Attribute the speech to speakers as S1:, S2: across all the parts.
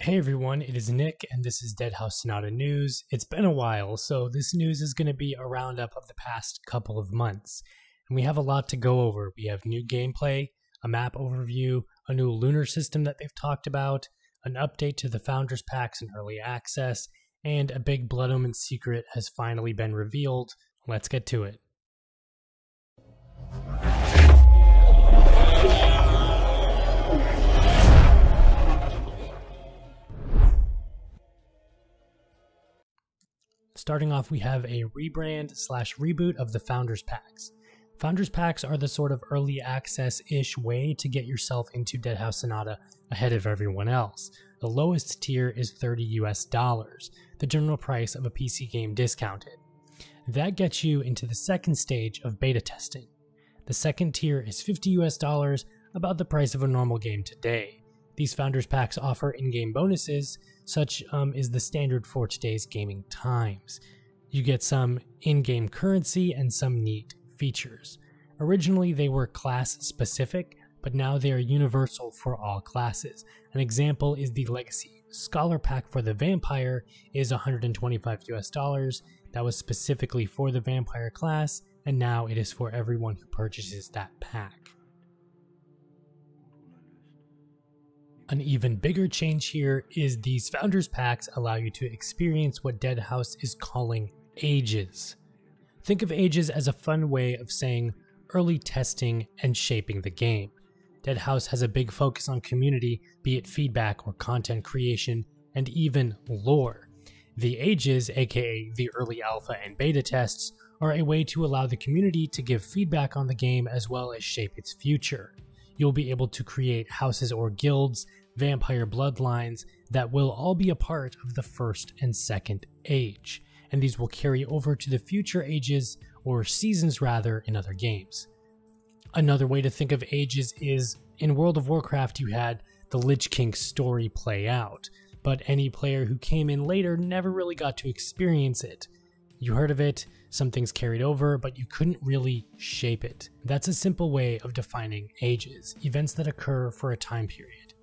S1: Hey everyone, it is Nick and this is Deadhaus Sonata news. It's been a while, so this news is going to be a roundup of the past couple of months. And we have a lot to go over. We have new gameplay, a map overview, a new Lunar System that they've talked about, an update to the Founders Packs in early access, and a big Blood Omen secret has finally been revealed. Let's get to it. Starting off, we have a rebrand / reboot of the Founders Packs. Founders Packs are the sort of early access-ish way to get yourself into Deadhaus Sonata ahead of everyone else. The lowest tier is $30 US, the general price of a PC game discounted. That gets you into the second stage of beta testing. The second tier is $50 US, about the price of a normal game today. These Founders Packs offer in-game bonuses, such is the standard for today's gaming times. You get some in-game currency and some neat features. Originally they were class specific, but now they are universal for all classes. An example is the Legacy Scholar Pack for the Vampire is $125 US. That was specifically for the Vampire class, and now it is for everyone who purchases that pack. An even bigger change here is these Founders Packs allow you to experience what Deadhaus is calling ages. Think of ages as a fun way of saying early testing and shaping the game. Deadhaus has a big focus on community, be it feedback or content creation, and even lore. The ages, aka the early alpha and beta tests, are a way to allow the community to give feedback on the game as well as shape its future. You'll be able to create houses or guilds, vampire bloodlines that will all be a part of the first and second age, and these will carry over to the future ages, or seasons rather, in other games. Another way to think of ages is, in World of Warcraft you had the Lich King story play out, but any player who came in later never really got to experience it. You heard of it, some things carried over, but you couldn't really shape it. That's a simple way of defining ages, events that occur for a time period.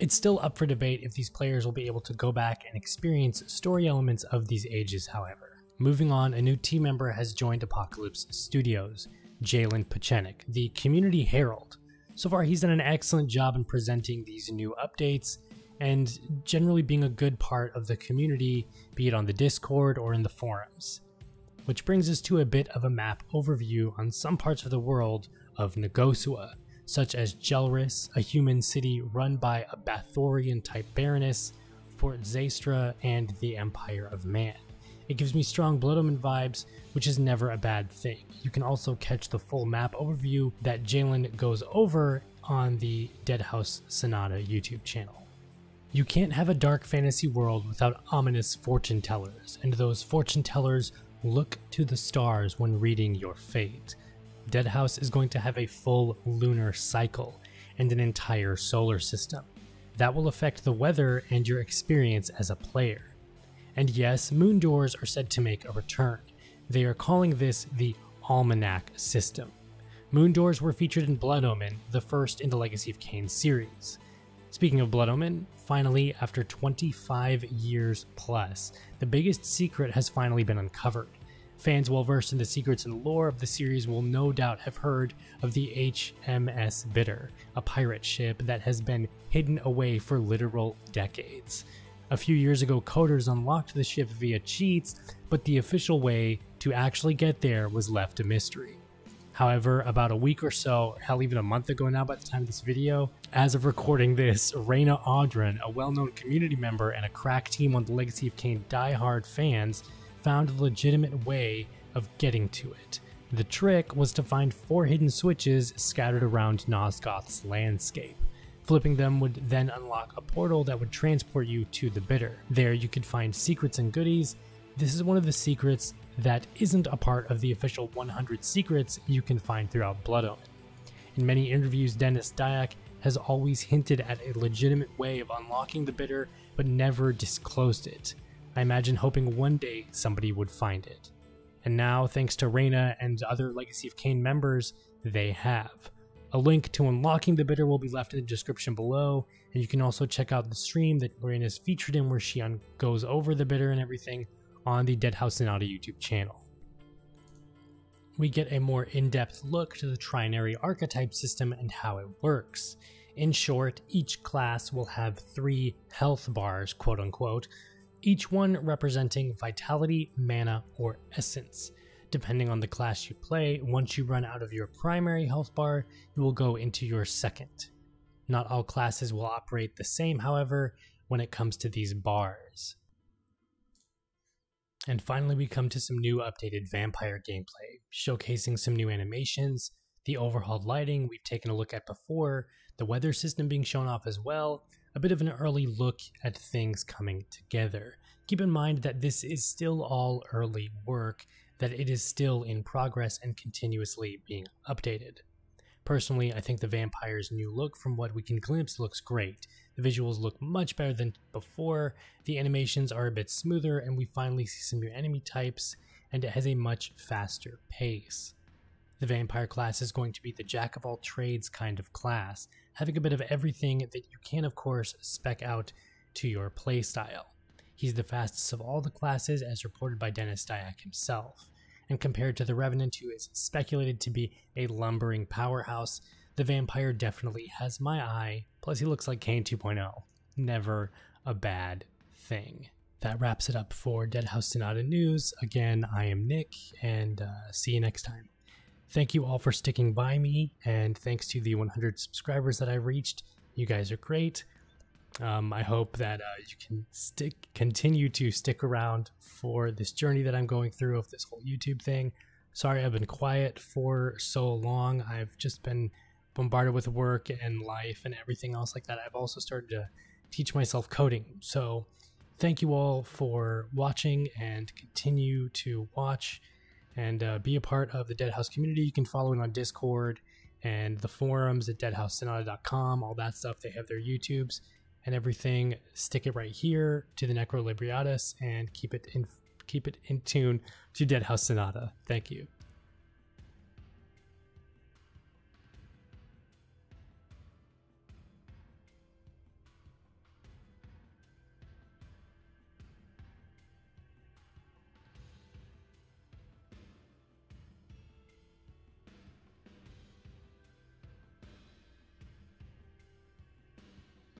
S1: It's still up for debate if these players will be able to go back and experience story elements of these ages, however. Moving on, a new team member has joined Apocalypse Studios, Jalen Pachenik, the Community Herald. So far he's done an excellent job in presenting these new updates, and generally being a good part of the community, be it on the Discord or in the forums. Which brings us to a bit of a map overview on some parts of the world of Nogosaua, such as Gelris, a human city run by a Bathorian-type baroness, Fort Zaistra, and the Empire of Man. It gives me strong Blood Omen vibes, which is never a bad thing. You can also catch the full map overview that Jalen goes over on the Deadhaus Sonata YouTube channel. You can't have a dark fantasy world without ominous fortune tellers, and those fortune tellers look to the stars when reading your fate. Deadhaus is going to have a full lunar cycle and an entire solar system. That will affect the weather and your experience as a player. And yes, moon doors are said to make a return. They are calling this the Almanac system. Moon doors were featured in Blood Omen, the first in the Legacy of Kain series. Speaking of Blood Omen, finally, after 25 years plus, the biggest secret has finally been uncovered. Fans well versed in the secrets and lore of the series will no doubt have heard of the HMS Bitter, a pirate ship that has been hidden away for literal decades. A few years ago, coders unlocked the ship via cheats, but the official way to actually get there was left a mystery. However, about a week or so, hell even a month ago now by the time of this video, as of recording this, Raina Audran, a well-known community member and a crack team on the Legacy of Kain diehard fans, found a legitimate way of getting to it. The trick was to find 4 hidden switches scattered around Nosgoth's landscape. Flipping them would then unlock a portal that would transport you to the Bitter. There you could find secrets and goodies. This is one of the secrets that isn't a part of the official 100 secrets you can find throughout Blood Omen. In many interviews, Dennis Dyack has always hinted at a legitimate way of unlocking the Bitter, but never disclosed it. I imagine hoping one day somebody would find it. And now, thanks to Raina and other Legacy of Kain members, they have. A link to unlocking the bitter will be left in the description below, and you can also check out the stream that Lorraine is featured in where she goes over the bitter and everything on the Deadhaus Sonata YouTube channel. We get a more in-depth look to the trinary archetype system and how it works. In short, each class will have 3 health bars, quote unquote, each one representing vitality, mana, or essence. Depending on the class you play, once you run out of your primary health bar, you will go into your second. Not all classes will operate the same, however, when it comes to these bars. And finally, we come to some new updated vampire gameplay, showcasing some new animations, the overhauled lighting we've taken a look at before, the weather system being shown off as well, a bit of an early look at things coming together. Keep in mind that this is still all early work, that it is still in progress and continuously being updated. Personally, I think the vampire's new look, from what we can glimpse, looks great. The visuals look much better than before, the animations are a bit smoother, and we finally see some new enemy types, and it has a much faster pace. The vampire class is going to be the jack of all trades kind of class, having a bit of everything that you can of course spec out to your playstyle. He's the fastest of all the classes as reported by Dennis Dyack himself, and compared to the Revenant, who is speculated to be a lumbering powerhouse, the vampire definitely has my eye, plus he looks like Kain 2.0. Never a bad thing. That wraps it up for Deadhaus Sonata news. Again, I am Nick, and see you next time. Thank you all for sticking by me, and thanks to the 100 subscribers that I've reached. You guys are great. I hope that you can continue to stick around for this journey that I'm going through of this whole YouTube thing. Sorry I've been quiet for so long. I've just been bombarded with work and life and everything else like that. I've also started to teach myself coding. So thank you all for watching, and continue to watch and be a part of the Deadhaus community. You can follow it on Discord and the forums at deadhaussonata.com, all that stuff. They have their YouTubes and everything. Stick it right here to the Necro Libriatus and keep it in tune to Deadhaus Sonata. Thank you.